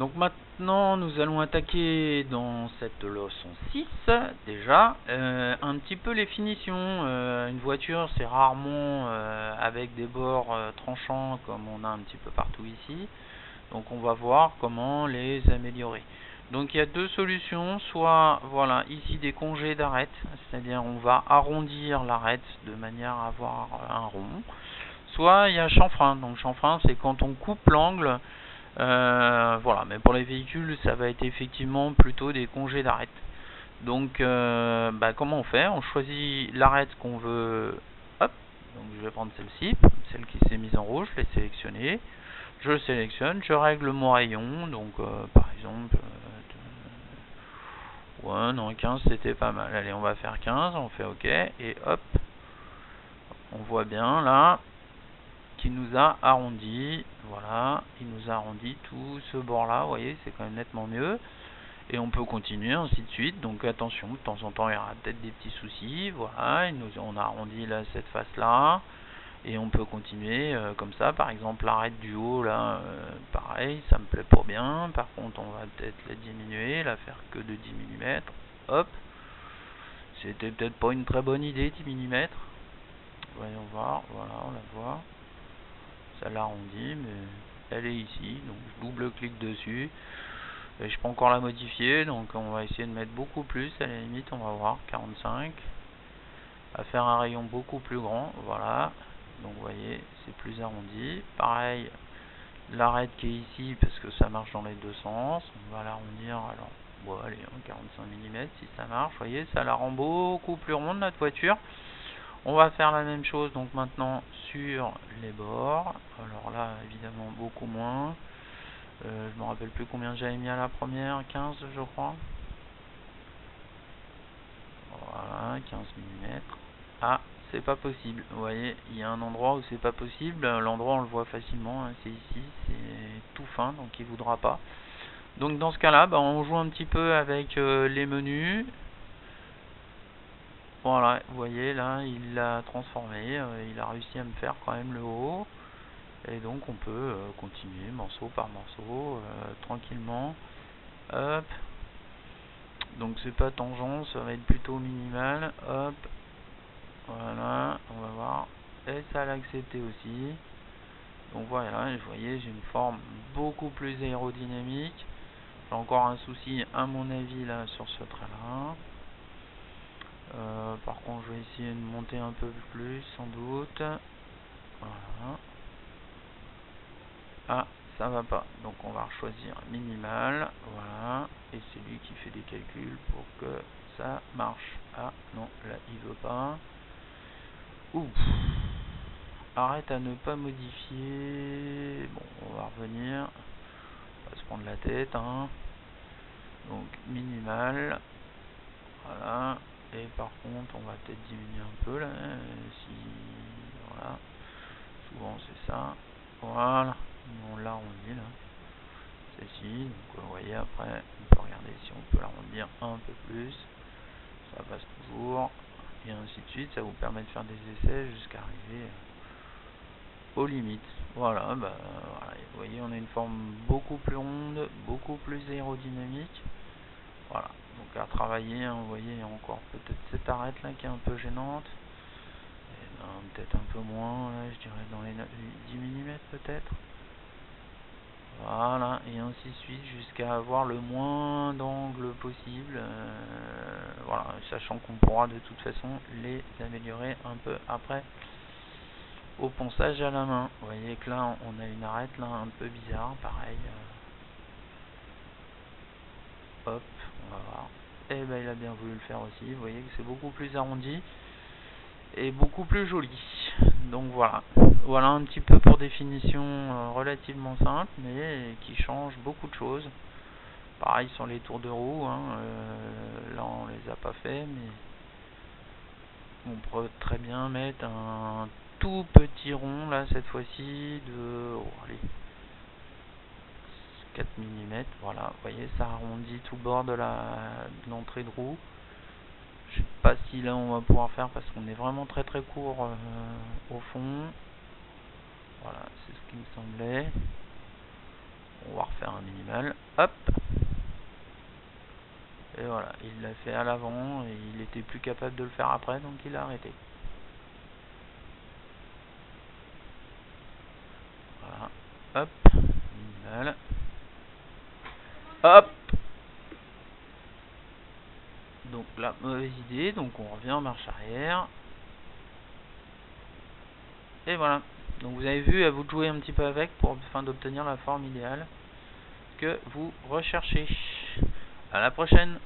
Donc maintenant nous allons attaquer dans cette leçon 6 déjà un petit peu les finitions. Une voiture c'est rarement avec des bords tranchants comme on a un petit peu partout ici. Donc on va voir comment les améliorer. Donc il y a deux solutions, soit voilà ici des congés d'arête, c'est-à-dire on va arrondir l'arête de manière à avoir un rond. Soit il y a chanfrein, donc chanfrein c'est quand on coupe l'angle. Voilà, mais pour les véhicules, ça va être effectivement plutôt des congés d'arête. Donc, comment on fait? On choisit l'arête qu'on veut. Hop, donc je vais prendre celle-ci, celle qui s'est mise en rouge, je l'ai sélectionnée. Je sélectionne, je règle mon rayon. Donc, par exemple, ouais, non, 15 c'était pas mal. Allez, on va faire 15, on fait OK, et hop, on voit bien là qui nous a arrondi, voilà, il nous a arrondi tout ce bord là, vous voyez, c'est quand même nettement mieux, et on peut continuer ainsi de suite. Donc attention, de temps en temps il y aura peut-être des petits soucis, voilà, on a arrondi là cette face là, et on peut continuer comme ça. Par exemple l'arête du haut là, pareil, ça me plaît pas bien, par contre on va peut-être la diminuer, la faire que de 10 mm, hop, c'était peut-être pas une très bonne idée 10 mm, voyons voir, voilà, on la voit. Ça l'arrondit, mais elle est ici, donc je double-clique dessus et je peux encore la modifier. Donc on va essayer de mettre beaucoup plus, à la limite on va voir 45, à faire un rayon beaucoup plus grand, voilà, donc vous voyez c'est plus arrondi. Pareil, l'arête qui est ici, parce que ça marche dans les deux sens, on va l'arrondir, alors bon allez, 45 mm si ça marche, vous voyez, ça la rend beaucoup plus ronde notre voiture. On va faire la même chose donc maintenant sur les bords. Alors là évidemment beaucoup moins. Je me rappelle plus combien j'avais mis à la première, 15 je crois. Voilà, 15 mm. Ah, c'est pas possible. Vous voyez, il y a un endroit où c'est pas possible. L'endroit on le voit facilement, hein, c'est ici, c'est tout fin donc il voudra pas. Donc dans ce cas là, on joue un petit peu avec les menus. Voilà, vous voyez là, il l'a transformé, il a réussi à me faire quand même le haut. Et donc on peut continuer morceau par morceau, tranquillement. Hop. Donc c'est pas tangent, ça va être plutôt minimal. Hop. Voilà, on va voir. Et ça l'a accepté aussi. Donc voilà, vous voyez, j'ai une forme beaucoup plus aérodynamique. J'ai encore un souci à mon avis là sur ce trait là. Par contre je vais essayer de monter un peu plus sans doute. Voilà. Ah, ça va pas, donc on va choisir minimal, voilà, et c'est lui qui fait des calculs pour que ça marche. Ah non, là il veut pas. Ouf. Arrête à ne pas modifier. Bon, on va revenir, on va se prendre la tête, hein. Donc minimal, voilà, et par contre on va peut-être diminuer un peu là, si, voilà, souvent c'est ça, voilà, on l'arrondit là. Celle-ci, donc vous voyez après on peut regarder si on peut l'arrondir un peu plus, ça passe toujours, et ainsi de suite. Ça vous permet de faire des essais jusqu'à arriver aux limites. Voilà, voilà, vous voyez on a une forme beaucoup plus ronde, beaucoup plus aérodynamique. Voilà, donc à travailler, hein, vous voyez il y a encore peut-être cette arête là qui est un peu gênante, peut-être un peu moins là, je dirais dans les 10 mm peut-être. Voilà, et ainsi de suite jusqu'à avoir le moins d'angles possible. Voilà, sachant qu'on pourra de toute façon les améliorer un peu après au ponçage à la main. Vous voyez que là on a une arête là un peu bizarre, pareil. Hop, on va voir. Et ben il a bien voulu le faire aussi. Vous voyez que c'est beaucoup plus arrondi et beaucoup plus joli. Donc voilà, voilà un petit peu pour définition relativement simple, mais qui change beaucoup de choses. Pareil sur les tours de roue, hein, là on les a pas fait, mais on peut très bien mettre un tout petit rond là cette fois-ci de 4 mm. Voilà, vous voyez ça arrondit tout le bord de l'entrée de roue. Je sais pas si là on va pouvoir faire parce qu'on est vraiment très très court au fond. Voilà, c'est ce qui me semblait. On va refaire un minimal. Hop. Et voilà, il l'a fait à l'avant et il était plus capable de le faire après, donc il a arrêté. Voilà. Hop. Minimal. Hop. Donc là, mauvaise idée, donc on revient en marche arrière. Et voilà. Donc vous avez vu, à vous de jouer un petit peu avec afin d'obtenir la forme idéale que vous recherchez. À la prochaine.